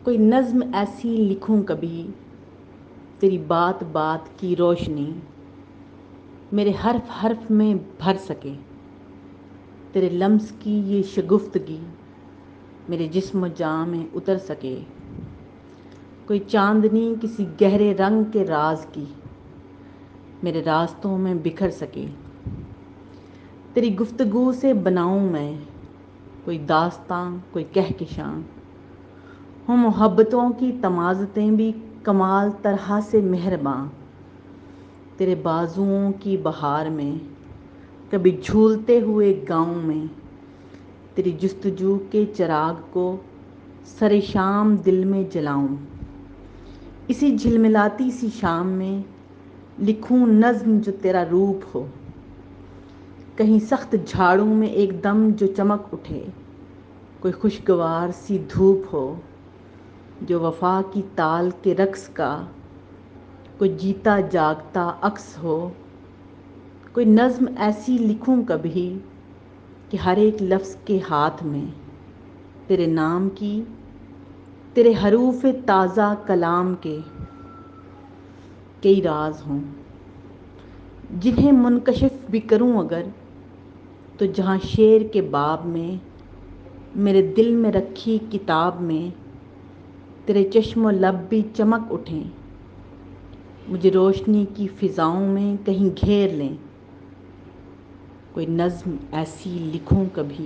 کوئی نظم ایسی لکھوں کبھی، تیری بات بات کی روشنی میرے حرف حرف میں بھر سکے، تیرے لمس کی یہ شگفتگی میرے جسم و جاں میں اتر سکے۔ کوئی چاندنی کسی گہرے رنگ کے راز کی میرے راستوں میں بکھر سکے، تیری گفتگو سے بناؤں میں کوئی داستاں، کوئی کہکشاں، ہوں محبتوں کی تمازتیں بھی کمال طرح سے مہرباں۔ تیرے بازوؤں کی بہار میں کبھی جھولتے ہوئے گاؤں میں، تیری جستجو کے چراغ کو سر شام دل میں جلاؤں۔ اسی جھلملاتی سی شام میں لکھوں نظم جو تیرا روپ ہو، کہیں سخت جھاڑوں میں ایک دم جو چمک اٹھے، کوئی خوشگوار سی دھوپ ہو جو وفا کی تال کے رقص کا کوئی جیتا جاگتا عکس ہو۔ کوئی نظم ایسی لکھوں کبھی کہ ہر ایک لفظ کے ہاتھ میں تیرے نام کی، تیرے حروف تازہ کلام کے کئی راز ہوں، جنہیں منکشف بھی کروں اگر تو جہاں شعر کے باب میں میرے دل میں رکھی کتاب میں تیرے چشم و لب بھی چمک اٹھیں، مجھے روشنی کی فضاؤں میں کہیں گھیر لیں۔ کوئی نظم ایسی لکھوں کبھی